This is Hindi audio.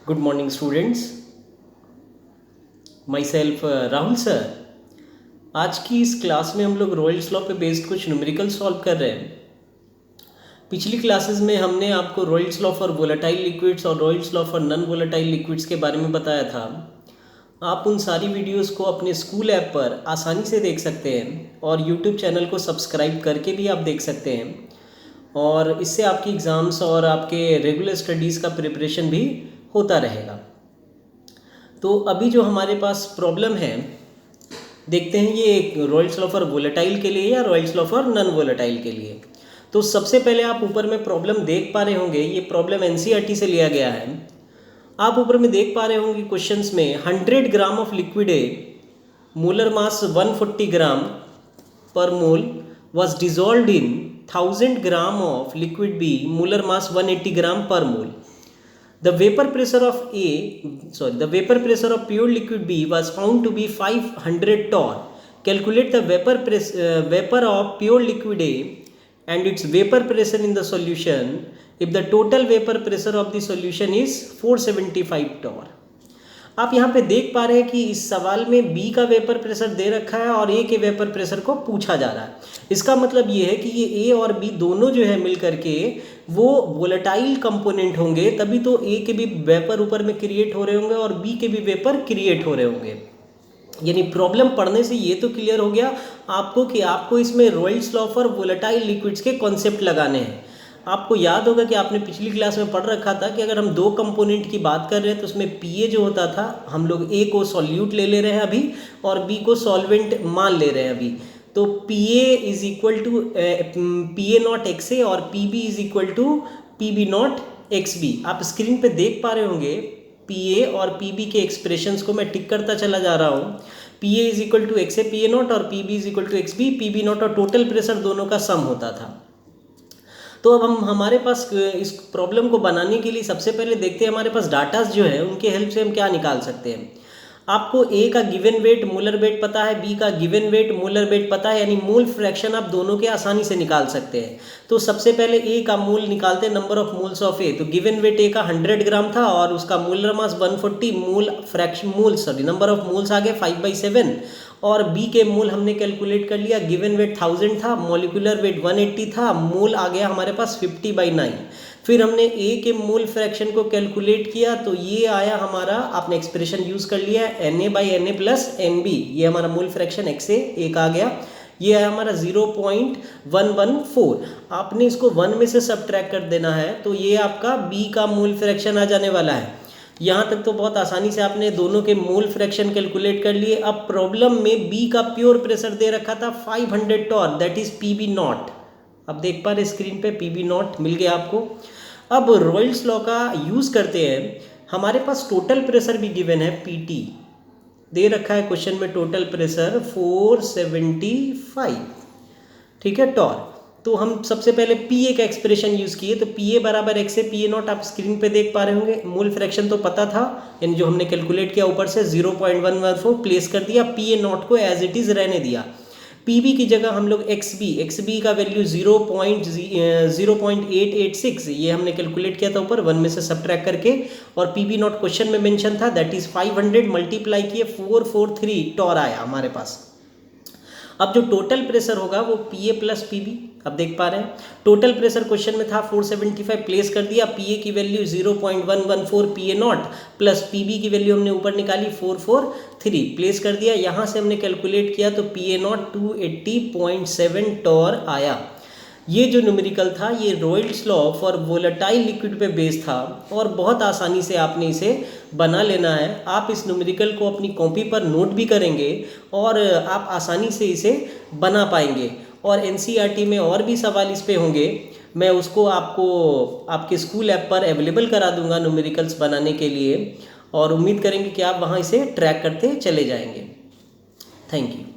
Good morning students, myself Rahul sir. आज की इस क्लास में हम लोग रॉयल्स लॉ पे बेस्ड कुछ न्यूमेरिकल सॉल्व कर रहे हैं। पिछली क्लासेस में हमने आपको Raoult's law for volatile liquids और Raoult's law for non volatile liquids के बारे में बताया था। आप उन सारी वीडियोस को अपने स्कूल ऐप पर आसानी से देख सकते हैं और यूट्यूब चैनल को सब्सक्राइब करके भी आप देख सकते हैं, और इससे आपकी एग्ज़ाम्स और आपके रेगुलर स्टडीज़ का प्रिपरेशन भी होता रहेगा। तो अभी जो हमारे पास प्रॉब्लम है, देखते हैं ये रॉयल्स लॉ फॉर वोलेटाइल के लिए या Royals law for non volatile के लिए। तो सबसे पहले आप ऊपर में प्रॉब्लम देख पा रहे होंगे, ये प्रॉब्लम एनसीईआरटी से लिया गया है। आप ऊपर में देख पा रहे होंगे क्वेश्चंस में 100 gram of liquid A, molar mass 140 ग्राम पर मोल was dissolved in 1000 gram of liquid B, molar mass 180 gram per mole. The vapor pressure of pure liquid B was found to be 500 torr. Calculate the vapor of pure liquid A and its vapor pressure in the solution if the total vapor pressure of the solution is 475 torr. आप यहाँ पे देख पा रहे हैं कि इस सवाल में B का वेपर प्रेशर दे रखा है और A के वेपर प्रेशर को पूछा जा रहा है। इसका मतलब ये है कि ये A और B दोनों जो है मिल करके वो वोलेटाइल कंपोनेंट होंगे, तभी तो A के भी वेपर ऊपर में क्रिएट हो रहे होंगे और B के भी वेपर क्रिएट हो रहे होंगे। यानी प्रॉब्लम पढ़ने से ये तो क्लियर हो गया आपको कि आपको इसमें Royals law for volatile liquids के कॉन्सेप्ट लगाने हैं। आपको याद होगा कि आपने पिछली क्लास में पढ़ रखा था कि अगर हम दो कंपोनेंट की बात कर रहे हैं तो उसमें पीए जो होता था, हम लोग ए को सॉल्यूट ले रहे हैं अभी और बी को सॉल्वेंट मान ले रहे हैं अभी। तो PA is equal to PA naught X A और PB is equal to PB naught X B. आप स्क्रीन पे देख पा रहे होंगे पीए और पीबी के एक्सप्रेशंस को मैं टिक करता चला जा रहा हूँ। PA is equal to X A PA naught और PB is equal to X B PB naught, और टोटल प्रेशर दोनों का सम होता था। तो अब हम हमारे पास इस प्रॉब्लम को बनाने के लिए सबसे पहले देखते हैं हमारे पास डाटास जो है उनके हेल्प से हम क्या निकाल सकते हैं। आपको ए का गिवन वेट मोलर वेट पता है, बी का गिवन वेट मोलर वेट पता है, यानी मोल फ्रैक्शन आप दोनों के आसानी से निकाल सकते हैं। तो सबसे पहले ए का मोल निकालते हैं, नंबर ऑफ मोल्स ऑफ ए। तो गिवन वेट ए का 100 ग्राम था और उसका molar mass 140, number of moles आ गए 5/7, और बी के मोल हमने कैलकुलेट कर लिया। गिवन वेट 1000 था, मॉलिक्यूलर वेट 180 था, मोल आ गया हमारे पास 50/9। फिर हमने ए के मोल फ्रैक्शन को कैलकुलेट किया तो ये आया हमारा, आपने एक्सप्रेशन यूज़ कर लिया Na/Na प्लस Nb, ये हमारा मोल फ्रैक्शन XA एक आ गया। ये आया हमारा 0.114। आपने इसको 1 में से सब्ट्रैक्ट कर देना है तो ये आपका बी का मोल फ्रैक्शन आ जाने वाला है। यहाँ तक तो बहुत आसानी से आपने दोनों के मोल फ्रैक्शन कैलकुलेट कर लिए। अब प्रॉब्लम में बी का प्योर प्रेशर दे रखा था 500 torr, that is PB naught. अब देख पा रहे स्क्रीन पे पीबी नॉट मिल गया आपको। अब रॉयल्स लॉ का यूज़ करते हैं। हमारे पास टोटल प्रेशर भी गिवन है, पीटी दे रखा है क्वेश्चन में, टोटल प्रेशर 475, ठीक है, टॉर। तो हम सबसे पहले पीए का एक्सप्रेशन यूज़ किए, तो पीए बराबर एक्स ए पीए नॉट आप स्क्रीन पे देख पा रहे होंगे। मोल फ्रैक्शन तो पता था, यानी जो हमने कैलकुलेट किया ऊपर से 0.114 प्लेस कर दिया, पीए नॉट को एज इट इज़ रहने दिया। पीबी की जगह हम लोग एक्सबी का वैल्यू 0.886 ये हमने कैलकुलेट किया था ऊपर 1 में से सब्ट्रैक्ट करके, और पीबी नॉट क्वेश्चन में मेंशन था, दैट इज़ 500 मल्टीप्लाई किए 443 टॉर आया हमारे पास। अब जो टोटल प्रेशर होगा वो पीए प्लस पीबी, अब देख पा रहे हैं टोटल प्रेशर क्वेश्चन में था 475 प्लेस कर दिया, पीए की value 0.114 PA naught plus PB की वैल्यू हमने ऊपर निकाली 443 प्लेस कर दिया। यहाँ से हमने कैलकुलेट किया तो पीए नॉट 280.7 टॉर आया। ये जो न्यूमेरिकल था ये Royals law for volatile liquid पे बेस्ड था और बहुत आसानी से आपने इसे बना लेना है। आप इस न्यूमेरिकल को अपनी कॉपी पर नोट भी करेंगे और आप आसानी से इसे बना पाएंगे। और एनसीईआरटी में और भी सवाल इस पे होंगे, मैं उसको आपको आपके स्कूल ऐप पर अवेलेबल करा दूंगा न्यूमेरिकल्स बनाने के लिए, और उम्मीद करेंगे कि आप वहाँ इसे ट्रैक करते चले जाएंगे। Thank you.